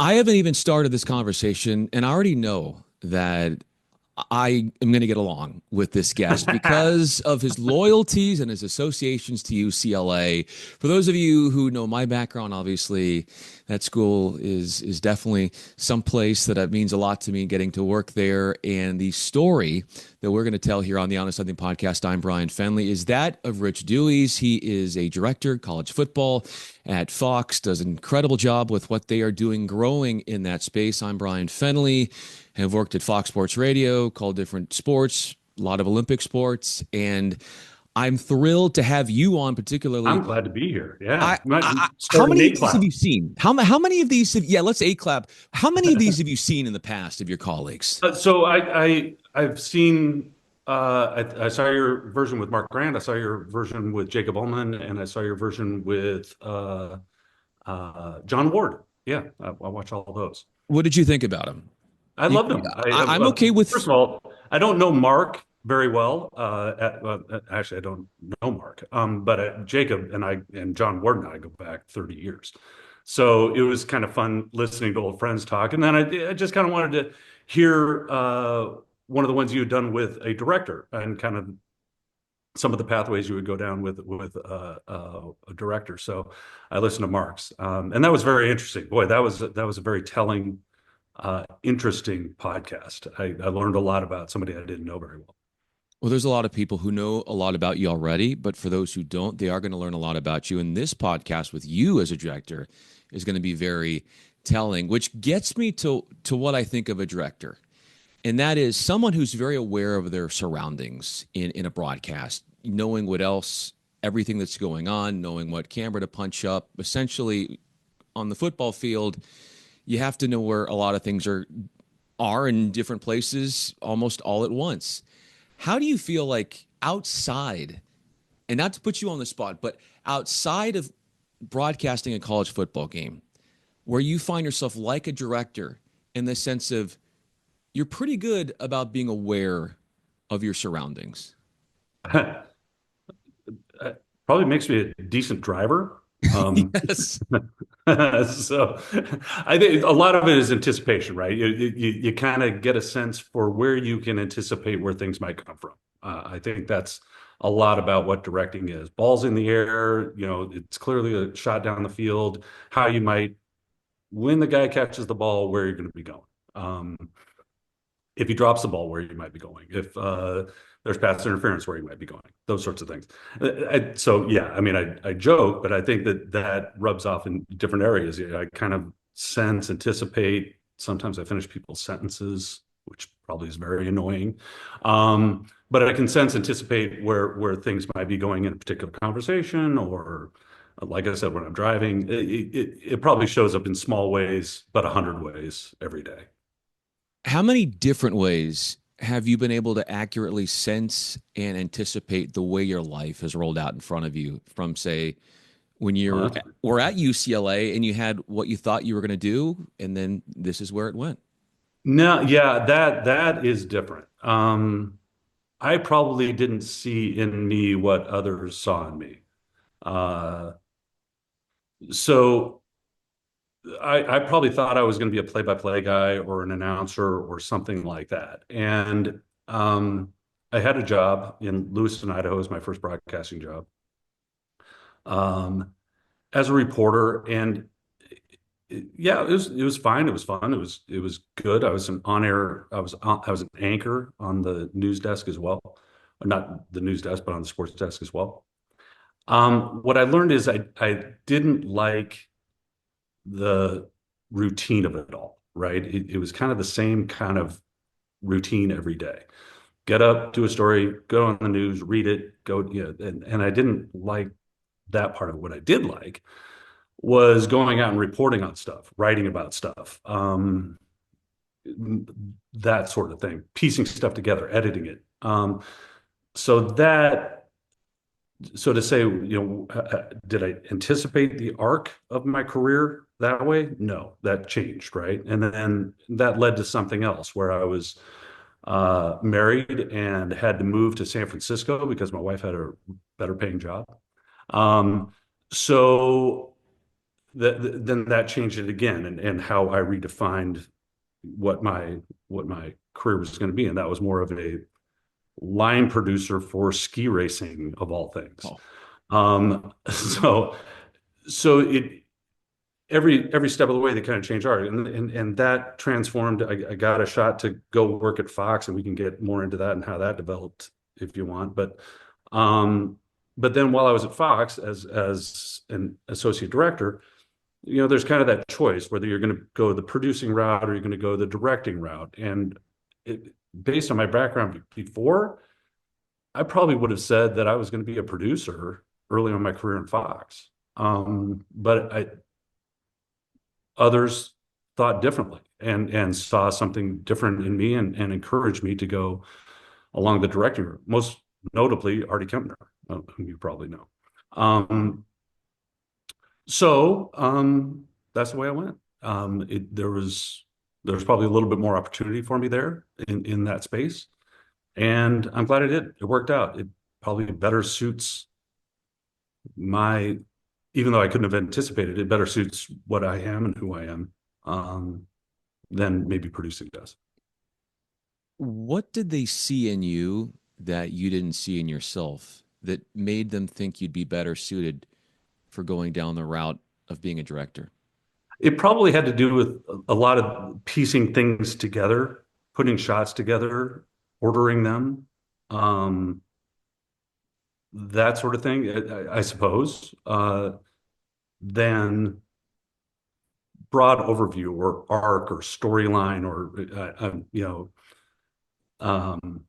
I haven't even started this conversation, and I already know that I am going to get along with this guest because of his loyalties and his associations to UCLA. For those of you who know my background, obviously, that school is definitely some place that means a lot to me getting to work there. And the story that we're going to tell here on the Honest Something podcast, I'm Bryan Fenley, is that of Rich Dewey's. He is a director, college football at Fox, does an incredible job with what they are doing, growing in that space. I'm Bryan Fenley, have worked at Fox Sports Radio, called different sports, a lot of Olympic sports, and I'm thrilled to have you on particularly. I'm glad to be here. Yeah. How Starting many a of these have clap. you seen? How many of these have, yeah, let's A clap. How many of these have you seen in the past of your colleagues? I've seen I saw your version with Mark Grant. I saw your version with Jacob Ullman, and I saw your version with John Ward. Yeah, I watched all those. What did you think about them? I loved them. I'm okay First with. of all, I don't know Mark very well. Actually, I don't know Mark. But Jacob and I and John Ward and I go back 30 years. So it was kind of fun listening to old friends talk. And then I just kind of wanted to hear one of the ones you had done with a director and kind of some of the pathways you would go down with a director. So I listened to Mark's, and that was very interesting. Boy, that was a very telling, interesting podcast. I learned a lot about somebody I didn't know very well. Well, there's a lot of people who know a lot about you already, but for those who don't, they are going to learn a lot about you. And this podcast with you as a director is going to be very telling, which gets me to what I think of a director. And that is someone who's very aware of their surroundings in a broadcast, knowing what else, everything that's going on, knowing what camera to punch up. Essentially, on the football field, you have to know where a lot of things are in different places almost all at once. How do you feel like outside, and not to put you on the spot, but outside of broadcasting a college football game, where you find yourself like a director in the sense of you're pretty good about being aware of your surroundings? Probably makes me a decent driver. Yes. So I think a lot of it is anticipation, right? You kind of get a sense for where you can anticipate where things might come from. I think that's a lot about what directing is. Balls in the air, it's clearly a shot down the field, how you might, when the guy catches the ball, where you're going to be going. If he drops the ball, where you might be going. If there's pass interference, where you might be going. Those sorts of things. So yeah, I mean, I joke, but I think that rubs off in different areas. I kind of sense, anticipate. Sometimes I finish people's sentences, which probably is very annoying. But I can sense, anticipate where things might be going in a particular conversation, or like I said, when I'm driving, it probably shows up in small ways, but 100 ways every day. How many different ways have you been able to accurately sense and anticipate the way your life has rolled out in front of you from, say, when Well, you that's were at UCLA and you had what you thought you were going to do, and then this is where it went? No, yeah, that is different. I probably didn't see in me what others saw in me. Uh, so I probably thought I was going to be a play-by-play guy or an announcer or something like that. And I had a job in Lewiston, Idaho, as my first broadcasting job, um, as a reporter, and yeah, it was fine. It was fun. It was good. I was an on air. I was an anchor on the news desk as well, not the news desk, but on the sports desk as well. What I learned is I didn't like the routine of it all. Right? It was kind of the same kind of routine every day. Get up, do a story, go on the news, read it, go. And I didn't like that part of it. What I did like was going out and reporting on stuff, writing about stuff, that sort of thing, piecing stuff together, editing it. So that, so to say, did I anticipate the arc of my career that way? No, that changed, right? And then that led to something else where I was married and had to move to San Francisco because my wife had a better paying job. So then that changed it again, and how I redefined what my career was going to be, and that was more of a line producer for ski racing of all things. Oh, So it every step of the way they kind of changed art, and that transformed. I got a shot to go work at Fox, and we can get more into that and how that developed if you want. Um, but then while I was at Fox as an associate director, there's kind of that choice whether you're going to go the producing route or you're going to go the directing route. And based on my background before, I probably would have said that I was going to be a producer early on in my career in Fox. But others thought differently and saw something different in me, and encouraged me to go along the directing route. Most notably, Artie Kempner, whom you probably know. Um, so that's the way I went. There was probably a little bit more opportunity for me there in that space, and I'm glad I did. It worked out. It probably better suits my, even though I couldn't have anticipated it, better suits what I am and who I am, than maybe producing does. what did they see in you that you didn't see in yourself that made them think you'd be better suited for going down the route of being a director? It probably had to do with a lot of piecing things together, putting shots together, ordering them, um, that sort of thing, I suppose. Than broad overview or arc or storyline or um,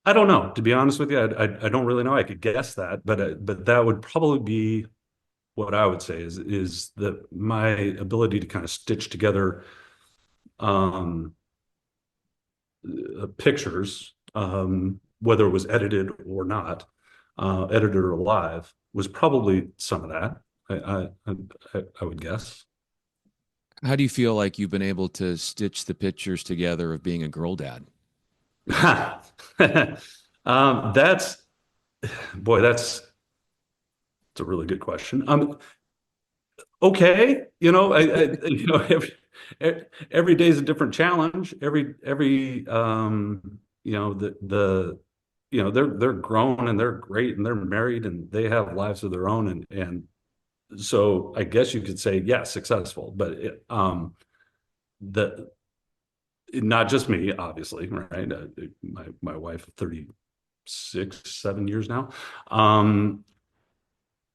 I don't know. To be honest with you, I don't really know. I could guess that, but that would probably be what I would say is that my ability to kind of stitch together um, pictures, whether it was edited or not, edited or live, was probably some of that. I would guess. How do you feel like you've been able to stitch the pictures together of being a girl dad? That's boy, it's a really good question. Okay, every day is a different challenge. They're grown and they're great and they're married and they have lives of their own, and so I guess you could say yes, successful, but the not just me, obviously, right? My wife, 36, 7 years now,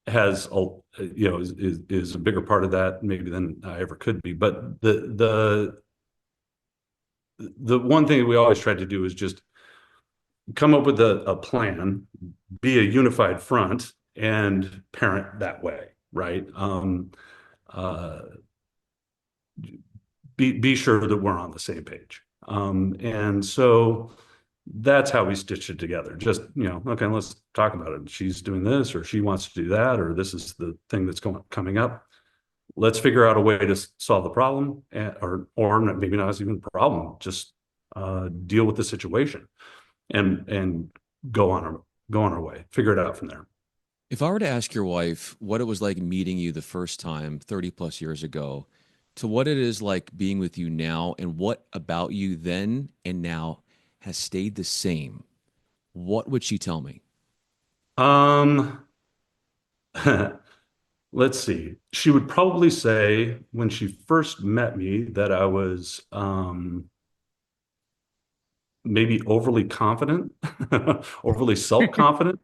has is a bigger part of that maybe than I ever could be. But the one thing we always try to do is just come up with a plan, be a unified front, and parent that way, right? Uh, be sure that we're on the same page. And so that's how we stitched it together. Just, okay, let's talk about it. She's doing this, or she wants to do that, or this is the thing that's coming up. Let's figure out a way to solve the problem, or maybe not even a problem. Just deal with the situation and go on our way. Figure it out from there. If I were to ask your wife what it was like meeting you the first time 30 plus years ago to what it is like being with you now and what about you then and now has stayed the same, what would she tell me? Um, let's see. She would probably say when she first met me that I was maybe overly confident, overly self-confident,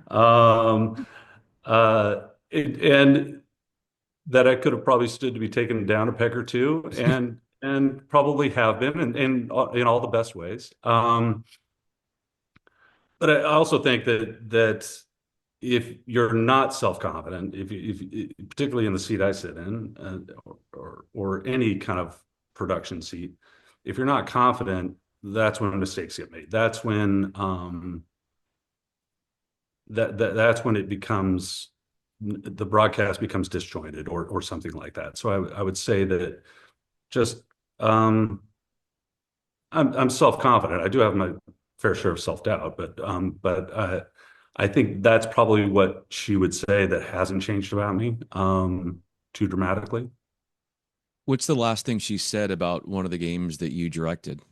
um, and that I could have probably stood to be taken down a peg or two, and probably have been, in all the best ways. But I also think that if you're not self-confident, particularly in the seat I sit in, or any kind of production seat, if you're not confident, that's when mistakes get made. That's when it becomes, the broadcast becomes disjointed, or something like that. So I would say that just I'm self-confident. I do have my fair share of self-doubt, but I think that's probably what she would say that hasn't changed about me. too dramatically. What's the last thing she said about one of the games that you directed?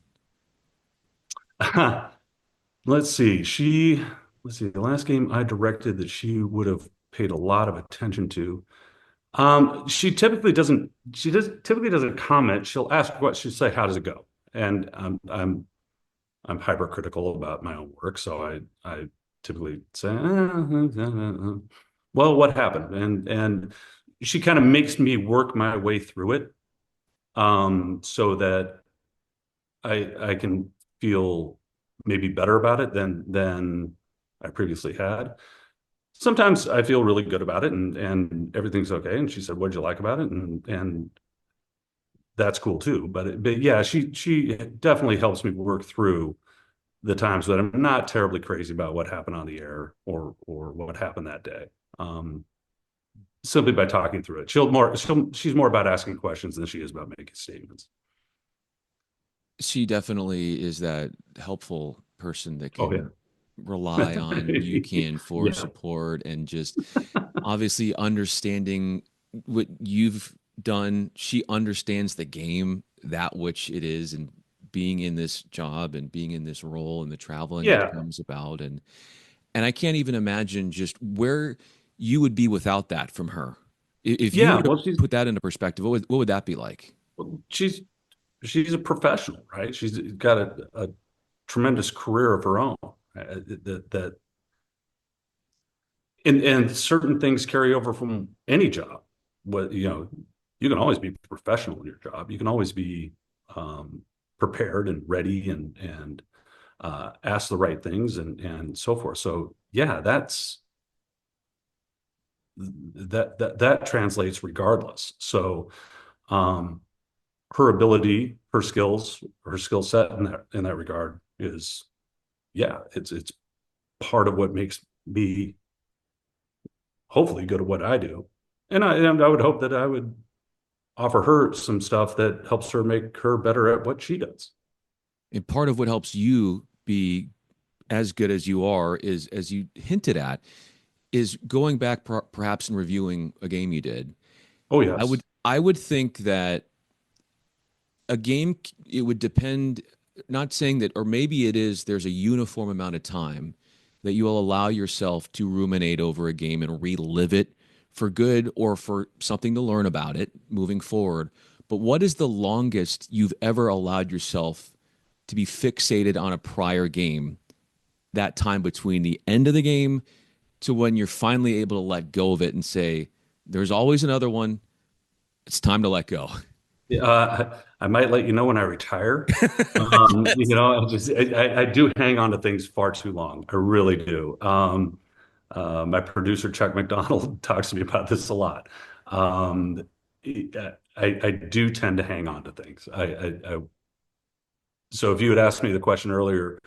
Let's see. Let's see, the last game I directed that she would have paid a lot of attention to. She typically doesn't comment. She'll ask what she'll say, how does it go? And I'm hypercritical about my own work, so I typically say, well, what happened? And she kind of makes me work my way through it, so that I can feel maybe better about it than I previously had. Sometimes I feel really good about it and everything's okay. And she said, "What'd you like about it?" And that's cool too. But yeah, she definitely helps me work through the times that I'm not terribly crazy about what happened on the air or what happened that day. Simply by talking through it. She's more about asking questions than she is about making statements. She definitely is that helpful person that Oh can rely on you yeah. can for Yeah. support and just obviously understanding what you've done. She understands the game, that which it is, and being in this job and being in this role and the traveling that Yeah. comes about. And I can't even imagine just where you would be without that from her. If you Yeah. were to put that into perspective, what would that be like? She's a professional, right? She's got a tremendous career of her own. That and certain things carry over from any job. What you can always be professional in your job. You can always be um, prepared and ready and ask the right things and so forth. So yeah, that translates regardless. So um, her ability, her skills, her skill set in that regard is yeah, it's part of what makes me hopefully good at what I do. And I would hope that I would offer her some stuff that helps her make her better at what she does. And part of what helps you be as good as you are is, as you hinted at, is going back perhaps and reviewing a game you did. Oh I would yes. I would think that a game, it would depend, not saying that, or maybe it is, there's a uniform amount of time that you will allow yourself to ruminate over a game and relive it for good or for something to learn about it moving forward. But what is the longest you've ever allowed yourself to be fixated on a prior game, that time between the end of the game to when you're finally able to let go of it and say, there's always another one. It's time to let go. I might let you know when I retire. I do hang on to things far too long. I really do. My producer Chuck McDonald talks to me about this a lot. Um, I do tend to hang on to things. So if you had asked me the question earlier,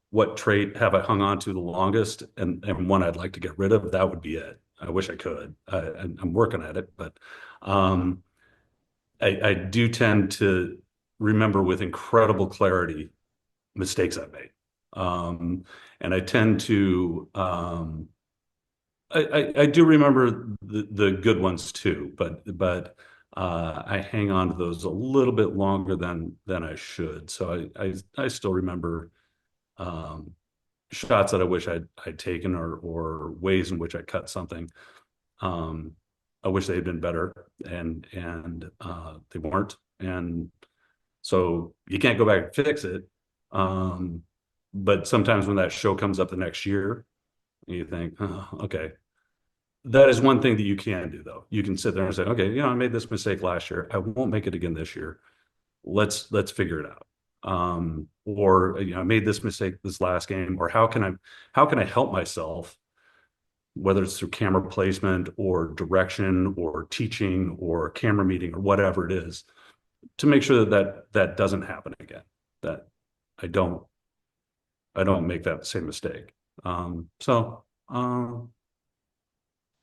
what trait have I hung on to the longest, and one I'd like to get rid of, that would be it. I wish I could. I'm working at it, but um, I do tend to remember with incredible clarity mistakes I've made. And I tend to, I do remember the good ones too, but I hang on to those a little bit longer than I should. So I still remember um, shots that I wish I'd taken or ways in which I cut something. Um, I wish they had been better, and they weren't. And so you can't go back and fix it. Um, but sometimes when that show comes up the next year, you think, oh, okay, that is one thing that you can do though. You can sit there and say, okay, I made this mistake last year. I won't make it again this year. Let's figure it out. Or I made this mistake this last game, or how can I help myself, whether it's through camera placement or direction or teaching or camera meeting or whatever it is, to make sure that doesn't happen again. That I don't I don't make that same mistake. So I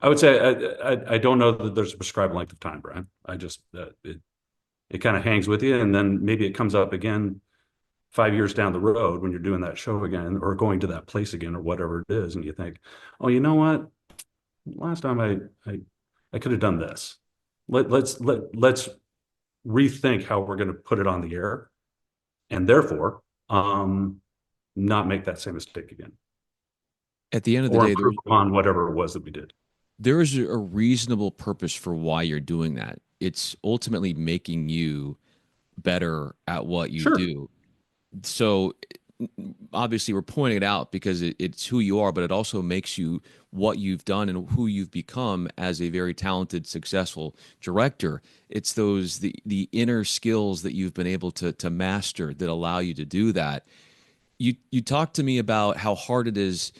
would say I don't know that there's a prescribed length of time, Brian. I just it kind of hangs with you, and then maybe it comes up again 5 years down the road when you're doing that show again or going to that place again or whatever it is, and you think, oh, you know what? Last time I could have done this. let's rethink how we're going to put it on the air, and therefore, not make that same mistake again, At the end of the or day, improve upon whatever it was that we did. there is a reasonable purpose for why you're doing that. It's ultimately making you better at what you Sure. do. So obviously we're pointing it out because it's who you are, but it also makes you what you've done and who you've become as a very talented, successful director. It's those the inner skills that you've been able to master that allow you to do that. You talked to me about how hard it is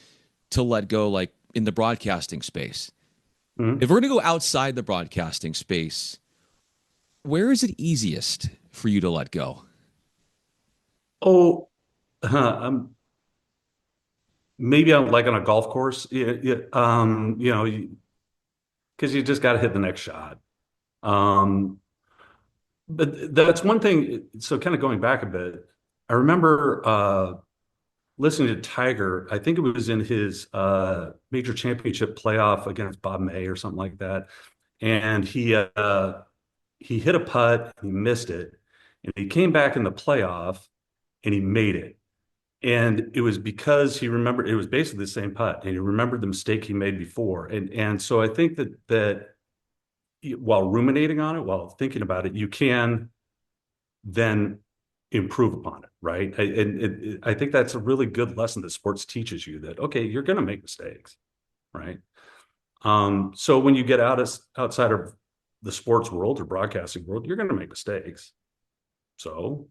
to let go, like in the broadcasting space. If Mhm. we're going to go outside the broadcasting space, where is it easiest for you to let go? Oh, maybe I'm like on a golf course. Yeah, yeah, because you just got to hit the next shot. Um, but that's one thing. So kind of going back a bit, I remember listening to Tiger. I think it was in his major championship playoff against Bob May or something like that. And he hit a putt, and he missed it, and he came back in the playoff and he made it. And it was because he remembered it was basically the same putt, and he remembered the mistake he made before. And so I think that while ruminating on it, while thinking about it, you can then improve upon it, right? I think that's a really good lesson that sports teaches you that, okay, you're going to make mistakes, right? So when you get outside of the sports world or broadcasting world, you're going to make mistakes. So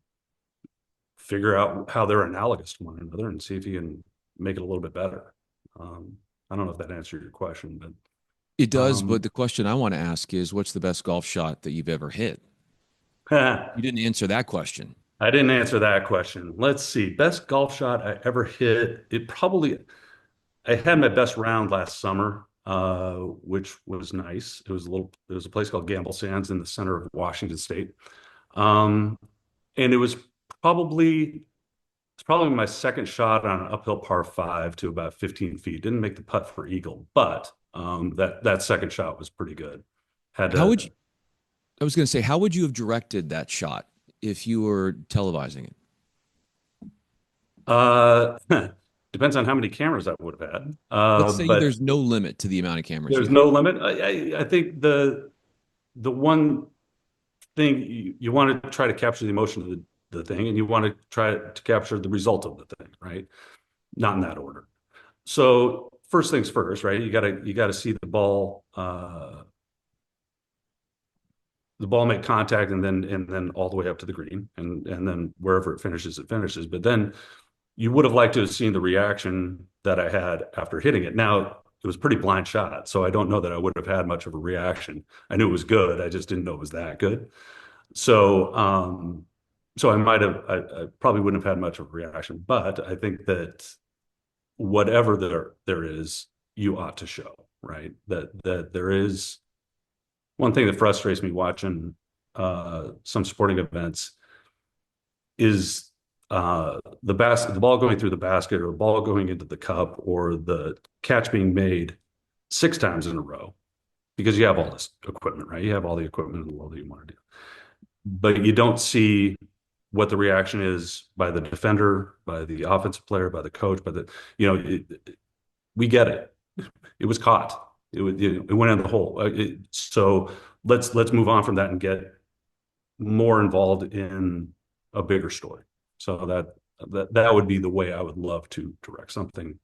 figure out how they're analogous to one another and see if you can make it a little bit better. Um, I don't know if that answered your question, but It does, but um, the question I want to ask is what's the best golf shot that you've ever hit? You didn't answer that question. I didn't answer that question. Let's see. Best golf shot I ever hit. I had my best round last summer, which was nice. It was a place called Gamble Sands in the center of Washington State. Um, and probably, it's probably my second shot on an uphill par five to about 15 feet. Didn't make the putt for eagle, but that second shot was pretty good. Had How would to you, I was going to say, how would you have directed that shot if you were televising it? uh, depends on how many cameras I would have had. Let's say But there's no limit to the amount of cameras you there's have. no limit. I think the one thing you want to try to capture the emotion of the thing, and you want to try to capture the result of the thing, right? Not in that order. So first things first, right? You gotta see the ball make contact, and then all the way up to the green, and then wherever it finishes, it finishes. But then you would have liked to have seen the reaction that I had after hitting it. Now it was a pretty blind shot, so I don't know that I would have had much of a reaction. I knew it was good, I just didn't know it was that good. So I probably wouldn't have had much of a reaction, but I think that whatever there is, you ought to show, right? That there is one thing that frustrates me watching some sporting events is the ball going through the basket, or the ball going into the cup, or the catch being made six times in a row, because you have all this equipment, right? You have all the equipment in the world that you want to do, but you don't see what the reaction is by the defender, by the offensive player, by the coach, by the, we get it. It was caught. It went in the hole. So let's move on from that and get more involved in a bigger story. So that would be the way I would love to direct something,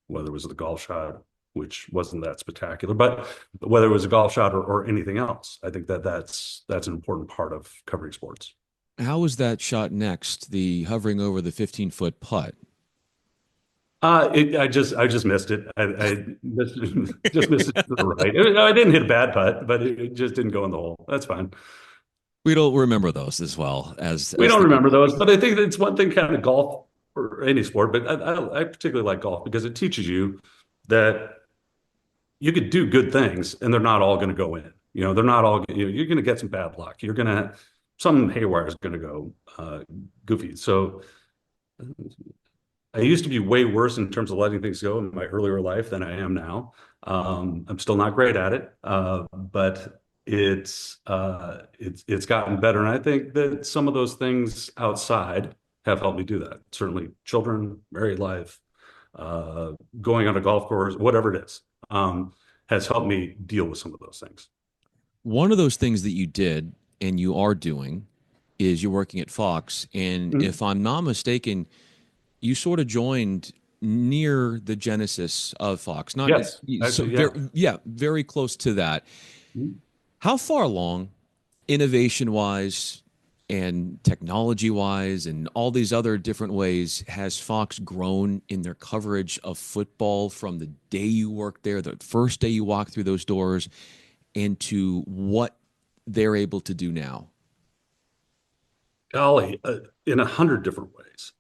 whether it was the golf shot, which wasn't that spectacular, but whether it was a golf shot or anything else. I think that's an important part of covering sports. How was that shot next? The hovering over the 15-foot putt. I just missed it. Just missed it to the right. I didn't hit a bad putt, but it just didn't go in the hole. That's fine. We don't remember those as well We as don't the game remember those, goes. but I think it's one thing kind of golf or any sport, but I particularly like golf because it teaches you that you could do good things and they're not all going to go in. They're not all, you're going to get some bad luck. Some haywire is going to go goofy. So I used to be way worse in terms of letting things go in my earlier life than I am now. I'm still not great at it, but it's gotten better. And I think that some of those things outside have helped me do that. Certainly children, married life, uh, going on a golf course, whatever it is, has helped me deal with some of those things. One of those things that you did and you are doing is you're working at Fox. And Mhm. if I'm not mistaken, you sort of joined near the genesis of Fox. Not Yes, so actually, very, yeah. yeah, very close to that. Mhm. How far along, innovation wise and technology wise, and all these other different ways, has Fox grown in their coverage of football from the day you worked there, the first day you walked through those doors, into what they're able to do now? Golly, in 100 different ways.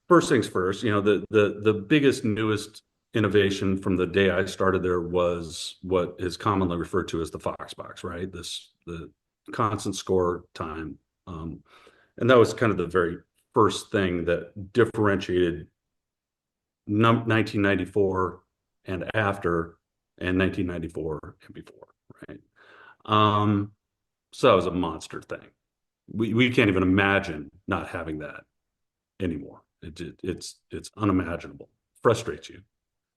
First things first, the biggest, newest innovation from the day I started there was what is commonly referred to as the Fox box, right? The constant score time. And that was kind of the very first thing that differentiated 1994 and after, and 1994 and before, right? Um, so that was a monster thing. We can't even imagine not having that anymore. It's unimaginable. Frustrates you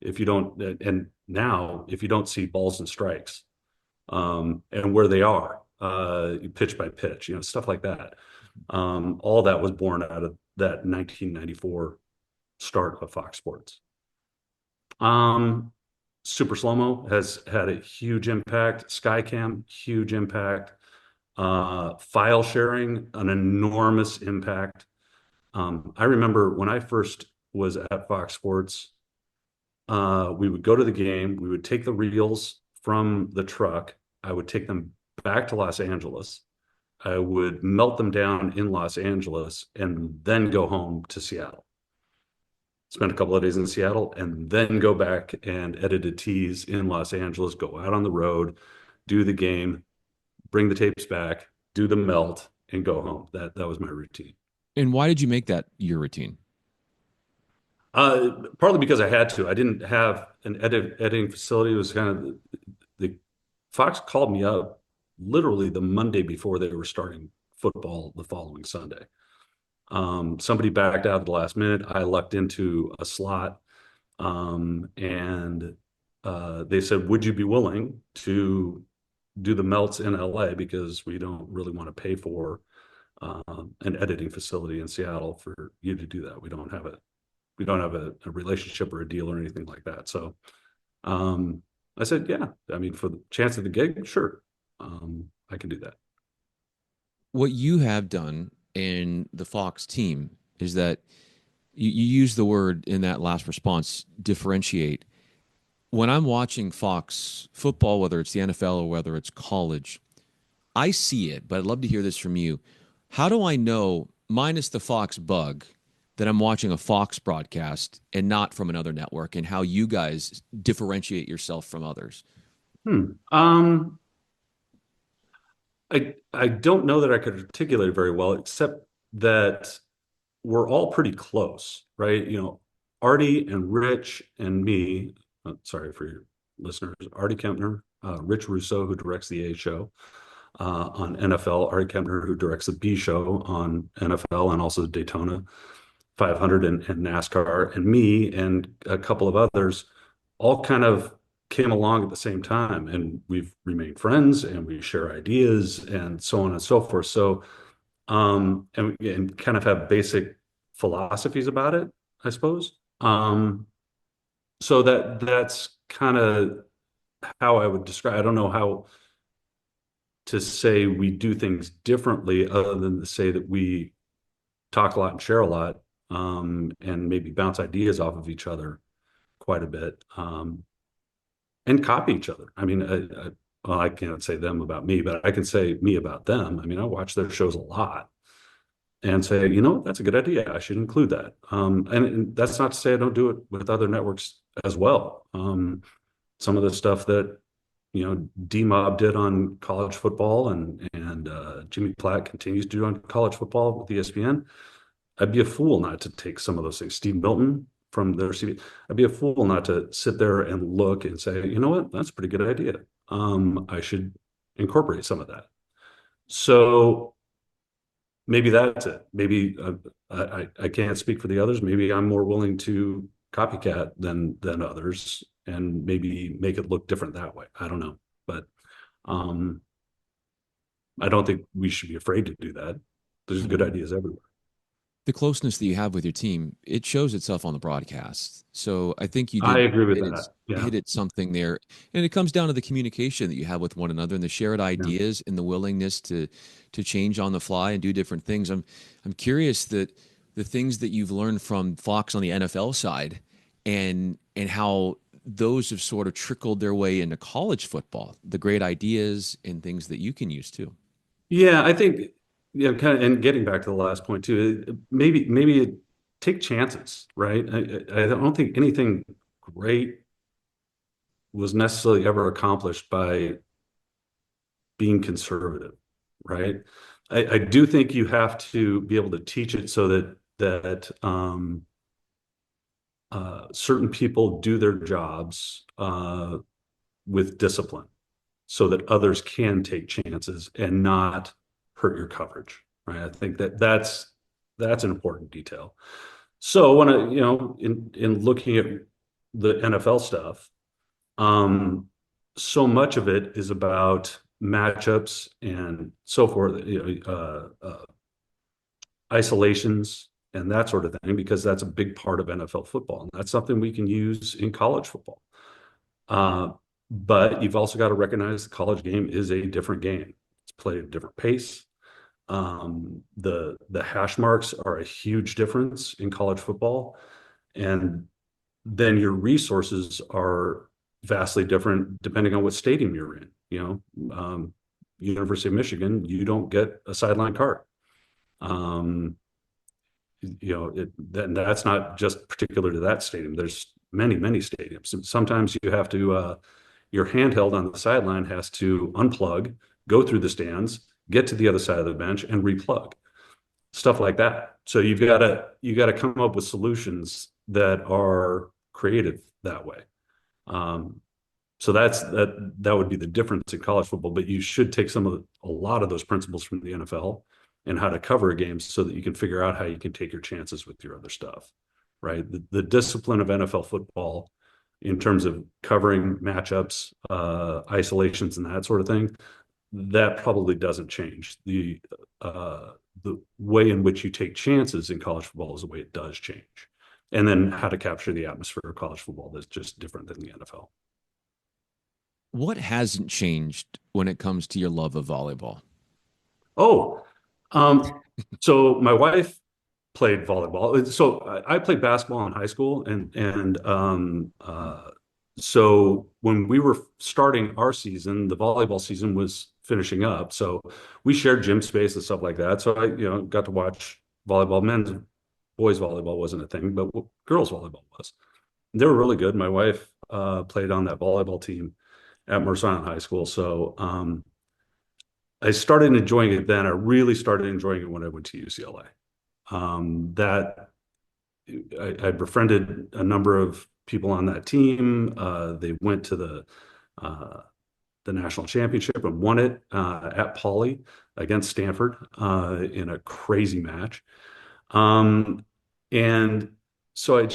if you don't. And now, if you don't see balls and strikes, and where they are, pitch by pitch, stuff like that. All that was born out of that 1994 start of Fox Sports. Um, Super Slow Mo has had a huge impact. Skycam, huge impact. File sharing, an enormous impact. I remember when I first was at Fox Sports, we would go to the game, we would take the reels from the truck, I would take them back to Los Angeles, I would melt them down in Los Angeles, and then go home to Seattle. Spend a couple of days in Seattle, and then go back and edit a tease in Los Angeles, go out on the road, do the game, bring the tapes back, do the melt, and go home. That was my routine. And why did you make that your routine? Partly because I had to. I didn't have an editing facility. It was kind of the Fox called me up literally the Monday before they were starting football the following Sunday. Somebody backed out at the last minute. I lucked into a slot, and they said, "Would you be willing to do the melts in LA because we don't really want to pay for an editing facility in Seattle for you to do that. We don't have a relationship or a deal or anything like that." So I said, yeah, I mean, for the chance of the gig, sure. I can do that. What you have done in the Fox team is that you use the word in that last response, differentiate. When I'm watching Fox football, whether it's the NFL or whether it's college, I see it, but I'd love to hear this from you. How do I know, minus the Fox bug, that I'm watching a Fox broadcast and not from another network, and how you guys differentiate yourself from others? Hmm. I don't know that I could articulate it very well, except that we're all pretty close, right? Artie and Rich and me, sorry for your listeners, Artie Kempner, Rich Russo, who directs the A show on NFL, Artie Kempner, who directs the B show on NFL and also Daytona 500 and NASCAR, and me and a couple of others all kind of came along at the same time. And we've remained friends and we share ideas and so on and so forth. So, and kind of have basic philosophies about it, I suppose. So that's kind of how I would describe. I don't know how to say we do things differently other than to say that we talk a lot and share a lot, and maybe bounce ideas off of each other quite a bit, and copy each other. I mean, well, I can't say them about me, but I can say me about them. I mean, I watch their shows a lot and say, that's a good idea. I should include that. And that's not to say I don't do it with other networks as well. Some of the stuff that D-Mob did on college football, and Jimmy Platt continues to do on college football with ESPN. I'd be a fool not to take some of those things. Steve Milton from their CV. I'd be a fool not to sit there and look and say, you know what, that's a pretty good idea. I should incorporate some of that. So maybe that's it. Maybe I can't speak for the others. Maybe I'm more willing to copycat than others, and maybe make it look different that way. I don't know, but um, I don't think we should be afraid to do that. There's good ideas everywhere. The closeness that you have with your team, it shows itself on the broadcast. So I think you I did agree with hit that. Yeah, hit it something there, and it comes down to the communication that you have with one another and the shared yeah. ideas and the willingness to change on the fly and do different things. I'm curious that the things that you've learned from Fox on the NFL side, and how those have sort of trickled their way into college football, the great ideas and things that you can use too. Yeah, I think, yeah, kind of, and getting back to the last point too, maybe take chances, right? I don't think anything great was necessarily ever accomplished by being conservative, right? I do think you have to be able to teach it so that certain people do their jobs with discipline, so that others can take chances and not hurt your coverage, right? I think that's an important detail. So when I, in looking at the NFL stuff, um, so much of it is about matchups and so forth, isolations and that sort of thing, because that's a big part of NFL football. And that's something we can use in college football. Uh, but you've also got to recognize the college game is a different game. It's played at a different pace. The hash marks are a huge difference in college football, and then your resources are vastly different depending on what stadium you're in. University of Michigan, you don't get a sideline card. Um, that's not just particular to that stadium. There's many stadiums. And sometimes you have to, your handheld on the sideline has to unplug, go through the stands, get to the other side of the bench, and replug, stuff like that. So you got to come up with solutions that are creative that way. Um, so that would be the difference in college football. But you should take a lot of those principles from the NFL and how to cover a game, so that you can figure out how you can take your chances with your other stuff, right? The discipline of NFL football in terms of covering matchups, isolations, and that sort of thing, that probably doesn't change. The way in which you take chances in college football is the way it does change. And then how to capture the atmosphere of college football that's just different than the NFL. What hasn't changed when it comes to your love of volleyball? Oh, um, so my wife played volleyball. So I played basketball in high school, and so when we were starting our season, the volleyball season was finishing up. So we shared gym space and stuff like that. So I, got to watch volleyball. Boys volleyball wasn't a thing, but girls volleyball was. They were really good. My wife played on that volleyball team at Mercer Island High School. So I started enjoying it then. I really started enjoying it when I went to UCLA. That I befriended a number of people on that team. They went to the national championship and won it at Pauley against Stanford in a crazy match. And so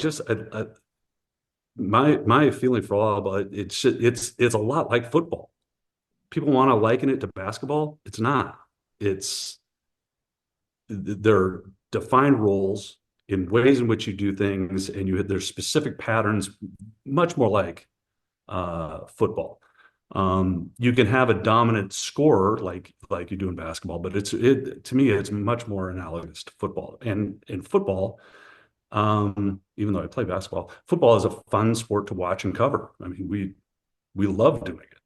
my feeling for volleyball, it's a lot like football. People want to liken it to basketball. It's not. It's There are defined roles in ways in which you do things, and there's specific patterns, much more like football. You can have a dominant scorer like you do in basketball, but to me it's much more analogous to football. And in football, even though I play basketball, football is a fun sport to watch and cover. I mean, we love doing it.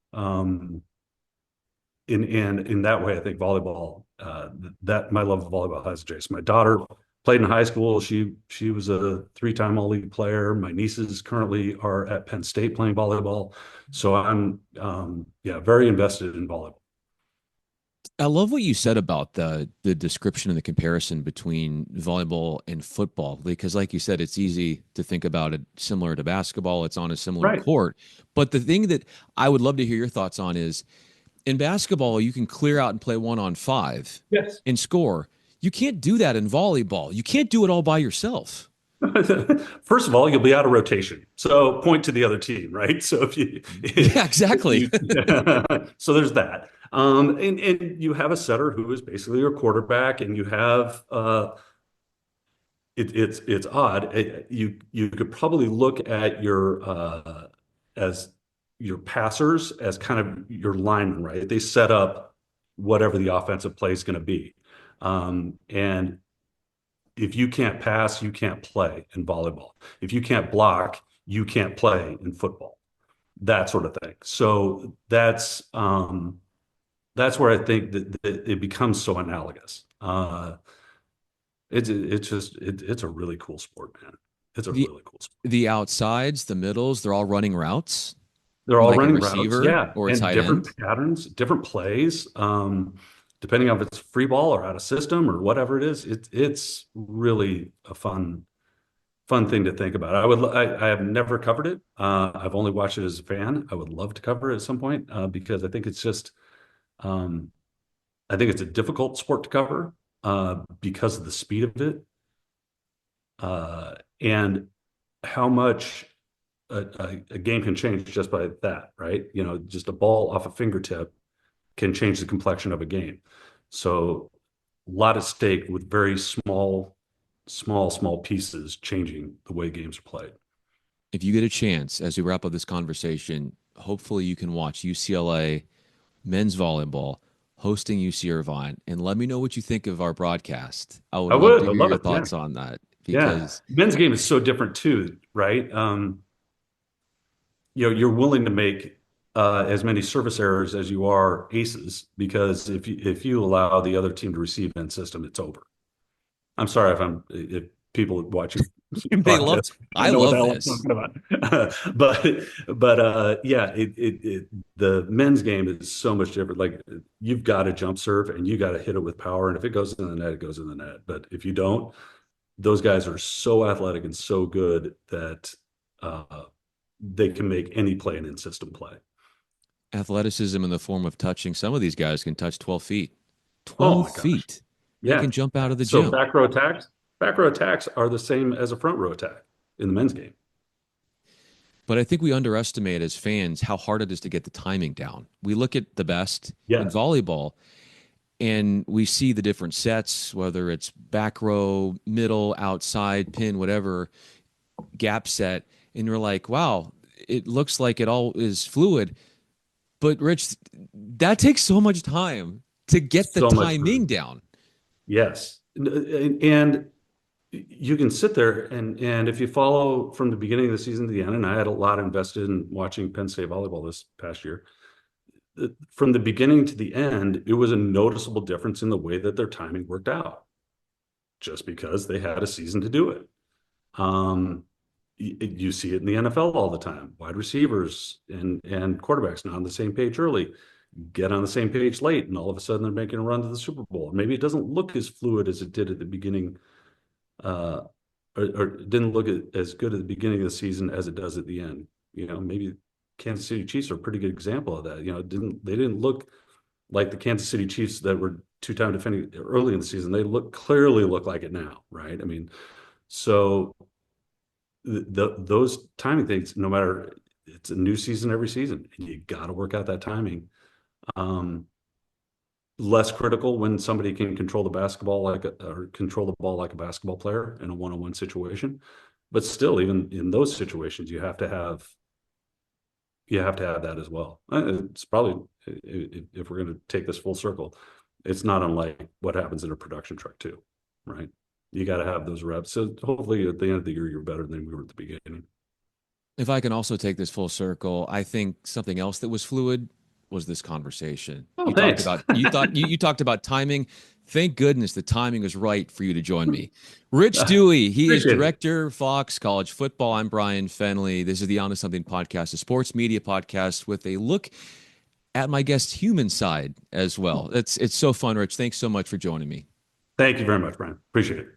In that way, I think volleyball, that my love of volleyball has adjacent. My daughter played in high school. She was a three-time all-league player. My nieces currently are at Penn State playing volleyball. So I'm very invested in volleyball. I love what you said about the description and the comparison between volleyball and football, because like you said, it's easy to think about it similar to basketball. It's on a similar Right. court. But the thing that I would love to hear your thoughts on is in basketball, you can clear out and play 1-on-5 Yes. and score. You can't do that in volleyball. You can't do it all by yourself. First of all, you'll be out of rotation. So point to the other team, right? So if you, Yeah, if exactly. you so there's that. And you have a setter who is basically your quarterback, and you have it's odd. You could probably look at your as your passers as kind of your linemen, right? They set up whatever the offensive play is going to be. And if you can't pass, you can't play in volleyball. If you can't block, you can't play in football. That sort of thing. So that's where I think that it becomes so analogous. It's a really cool sport, man. It's a The really cool sport. the outsides, the middles, they're all running routes They're all like a running routes, receiver yeah, or a and tight end. different patterns, different plays. Depending on if it's free ball or out of system or whatever it is, it's really a fun thing to think about. I have never covered it. I've only watched it as a fan. I would love to cover it at some point because um, I think it's a difficult sport to cover because of the speed of it and how much a game can change just by that, right? You know, just a ball off a fingertip can change the complexion of a game. So a lot at stake with very small pieces changing the way games are played. If you get a chance as we wrap up this conversation, hopefully you can watch UCLA men's volleyball hosting UC Irvine and let me know what you think of our broadcast. I would love to I hear love your it. Yeah. thoughts on that Yeah. because Men's game is so different too, right? You know, you're willing to make as many service errors as you are aces because if you allow the other team to receive in system, it's over. I'm sorry if people watching they love podcasts I don't know what the love hell I'm this. talking about. but yeah, the men's game is so much different. Like you've got to jump serve and you got to hit it with power, and if it goes in the net, it goes in the net. But if you don't, those guys are so athletic and so good that uh, they can make any play an in-system play. Athleticism in the form of touching. Some of these guys can touch 12 feet. Oh 12 my gosh. feet. They Yeah. can jump out of the So gym. back row attacks are the same as a front row attack in the men's game. But I think we underestimate as fans how hard it is to get the timing down. We look at the best in Yes. volleyball and we see the different sets, whether it's back row, middle, outside, pin, whatever, gap set. And you're like, wow, it looks like it all is fluid. But Rich, that takes so much time to get the So much timing time. down. Yes. And you can sit there and if you follow from the beginning of the season to the end, and I had a lot invested in watching Penn State volleyball this past year, from the beginning to the end, it was a noticeable difference in the way that their timing worked out, just because they had a season to do it. You see it in the NFL all the time. Wide receivers and quarterbacks not on the same page early, get on the same page late, and all of a sudden they're making a run to the Super Bowl. Maybe it doesn't look as fluid as it did at the beginning, uh, or didn't look as good at the beginning of the season as it does at the end. You know, maybe Kansas City Chiefs are a pretty good example of that. You know, they didn't look like the Kansas City Chiefs that were two-time defending early in the season. They clearly look like it now, right? I mean, so those timing things, no matter, it's a new season every season, and you got to work out that timing. Um, Less critical when somebody can control the basketball or control the ball like a basketball player in a one-on-one situation. But still, even in those situations, you have to have that as well. It's probably, if we're going to take this full circle, it's not unlike what happens in a production truck too, right? You got to have those reps. So hopefully at the end of the year, you're better than we were at the beginning. If I can also take this full circle, I think something else that was fluid was this conversation. Oh, You talked thanks. about you talked about timing. Thank goodness the timing was right for you to join me. Rich Dewey, he is Appreciate it. director Fox College Football. I'm Bryan Fenley. This is the On to Something podcast, a sports media podcast with a look at my guest human side as well. It's so fun, Rich. Thanks so much for joining me. Thank you very much, Brian. Appreciate it.